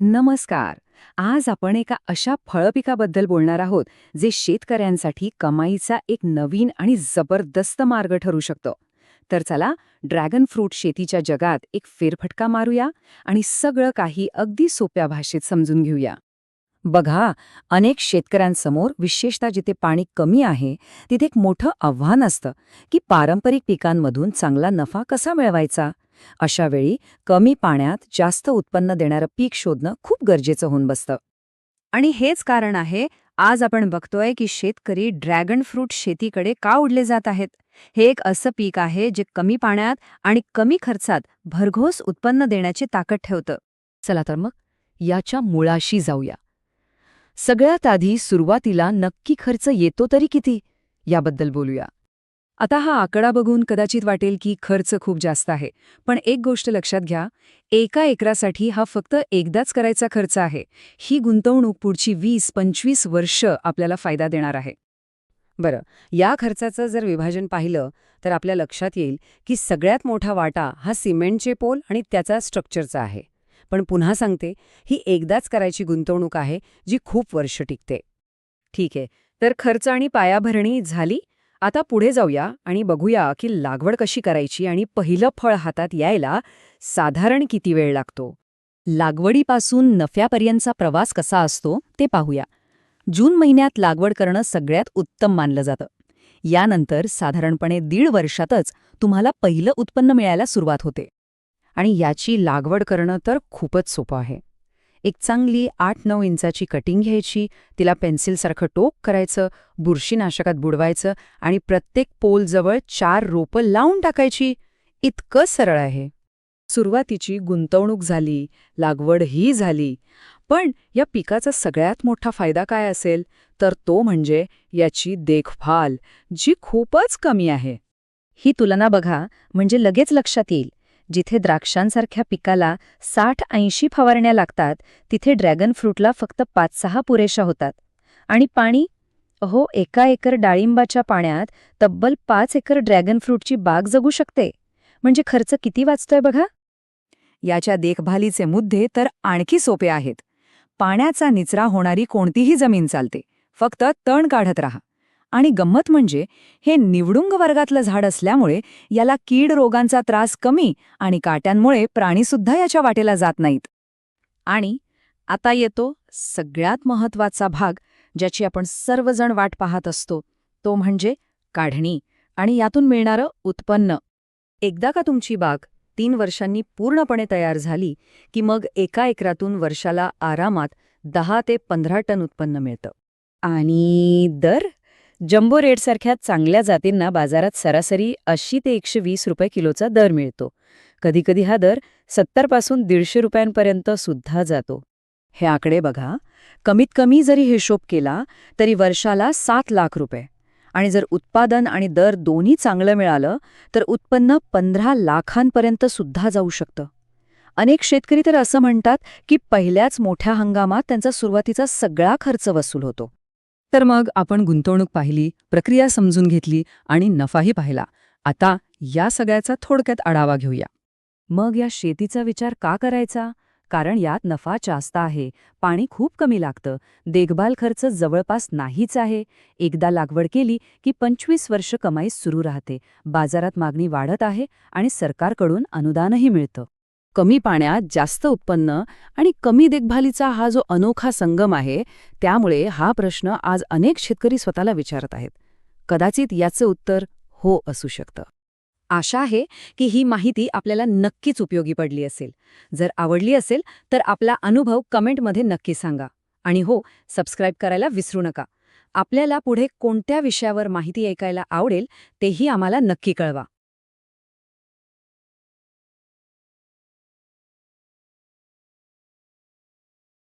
नमस्कार. आज आपण एका अशा फळपिकाबद्दल बोलणार आहोत जे शेतकऱ्यांसाठी कमाईचा एक नवीन आणि जबरदस्त मार्ग ठरू शकतो. तर चला, ड्रॅगन फ्रूट शेतीच्या जगात एक फेरफटका मारूया आणि सगळं काही अगदी सोप्या भाषेत समजून घेऊया. बघा, अनेक शेतकऱ्यांसमोर, विशेषतः जिथे पाणी कमी आहे, तिथे एक मोठं आव्हान असतं की पारंपरिक पिकांमधून चांगला नफा कसा मिळवायचा. अशा वेळी कमी पाण्यात जास्त उत्पन्न देणारं पीक शोधणं खूप गरजेचं होऊन बसतं. आणि हेच कारण आहे आज आपण बघतोय की शेतकरी ड्रॅगन फ्रूट शेतीकडे का ओढले जात आहेत. हे एक असं पीक आहे जे कमी पाण्यात आणि कमी खर्चात भरघोस उत्पन्न देण्याची ताकद ठेवतं. चला तर मग याच्या मुळाशी जाऊया. सगळ्यात आधी सुरुवातीला नक्की खर्च येतो तरी किती याबद्दल बोलूया. आता हा आकडा बघून कदाचित वाटेल की खर्च खूप जास्त आहे, पण एक गोष्ट लक्षात घ्या, एका एकरासाठी हा फक्त एकदाच करायचा खर्च आहे. ही गुंतवणूक पुढची 20-25 वर्ष आपल्याला फायदा देणार आहे. बरं, या खर्चाचं जर विभाजन पाहिलं तर आपल्या लक्षात येईल की सगळ्यात मोठा वाटा हा सिमेंटचे पोल आणि त्याचा स्ट्रक्चरचा आहे. पण पुन्हा सांगते, ही एकदाच करायची गुंतवणूक आहे जी खूप वर्ष टिकते. ठीक आहे, तर खर्च आणि पायाभरणी झाली. आता पुढे जाऊया आणि बघूया की लागवड कशी करायची आणि पहिलं फळ हातात यायला साधारण किती वेळ लागतो. लागवडीपासून नफ्यापर्यंतचा प्रवास कसा असतो ते पाहूया. जून महिन्यात लागवड करणं सगळ्यात उत्तम मानलं जातं. यानंतर साधारणपणे 1.5 वर्षातच तुम्हाला पहिलं उत्पन्न मिळायला सुरुवात होते. आणि याची लागवड करणं तर खूपच सोपं आहे. एक चांगली 8-9 इंचाची कटिंग घ्यायची, तिला पेन्सिलसारखं टोक करायचं, बुरशीनाशकात बुडवायचं आणि प्रत्येक पोलजवळ 4 रोपं लावून टाकायची. इतकं सरळ आहे. सुरुवातीची गुंतवणूक झाली, लागवडही झाली. पण या पिकाचा सगळ्यात मोठा फायदा काय असेल तर तो म्हणजे याची देखभाल, जी खूपच कमी आहे. ही तुलना बघा, म्हणजे लगेच लक्षात येईल. जिथे द्राक्षांसारख्या पिकाला 60-80 फवारण्या लागतात, तिथे ड्रॅगन फ्रूटला फक्त 5-6 पुरेशा होतात. आणि पाणी? हो, 1 एकर डाळिंबाच्या पाण्यात तब्बल 5 एकर ड्रॅगन फ्रूटची बाग जगू शकते. म्हणजे खर्च किती वाचतोय बघा. याच्या देखभालीचे मुद्दे तर आणखी सोपे आहेत. पाण्याचा निचरा होणारी कोणतीही जमीन चालते, फक्त तण काढत राहा. आणि गंमत म्हणजे हे निवडुंग वर्गातलं झाड असल्यामुळे याला कीड रोगांचा त्रास कमी आणि काट्यांमुळे प्राणीसुद्धा याच्या वाटेला जात नाहीत. आणि आता येतो सगळ्यात महत्त्वाचा भाग, ज्याची आपण सर्वजण वाट पाहत असतो, तो म्हणजे काढणी आणि यातून मिळणारं उत्पन्न. एकदा का तुमची बाग 3 वर्षांनी पूर्णपणे तयार झाली की मग 1 एकरातून वर्षाला आरामात 10 ते 15 टन उत्पन्न मिळतं. आणि दर? जम्बो रेटसारख्या चांगल्या जातींना बाजारात सरासरी 80 ते 120 रुपये किलोचा दर मिळतो. कधीकधी हा दर 70 पासून 150 रुपयांपर्यंत सुद्धा जातो. हे आकडे बघा, कमीत कमी जरी हिशोब केला तरी वर्षाला 7 लाख रुपये. आणि जर उत्पादन आणि दर दोन्ही चांगलं मिळालं तर उत्पन्न 15 लाखांपर्यंत सुद्धा जाऊ शकतं. अनेक शेतकरी तर असं म्हणतात की पहिल्याच मोठ्या हंगामात त्यांचा सुरुवातीचा सगळा खर्च वसूल होतो. तर मग आपण गुंतवणूक पाहिली, प्रक्रिया समजून घेतली आणि नफाही पाहिला. आता या सगळ्याचा थोडक्यात आढावा घेऊया. मग या शेतीचा विचार का करायचा? कारण यात नफा जास्त आहे, पाणी खूप कमी लागतं, देखभाल खर्च जवळपास नाहीच आहे. एकदा लागवड केली की 25 वर्ष कमाई सुरू राहते, बाजारात मागणी वाढत आहे आणि सरकारकडून अनुदानही मिळतं. कमी पाण्यात जास्त उत्पन्न आणि कमी देखभालीचा हा जो अनोखा संगम आहे, त्यामुळे हा प्रश्न आज अनेक शेतकरी स्वतःला विचारत आहेत. कदाचित याचं उत्तर हो असू शकतं. आशा आहे की ही माहिती आपल्याला नक्कीच उपयोगी पडली असेल. जर आवडली असेल तर आपला अनुभव कमेंटमध्ये नक्की सांगा. आणि हो, सबस्क्राईब करायला विसरू नका. आपल्याला पुढे कोणत्या विषयावर माहिती ऐकायला आवडेल तेही आम्हाला नक्की कळवा.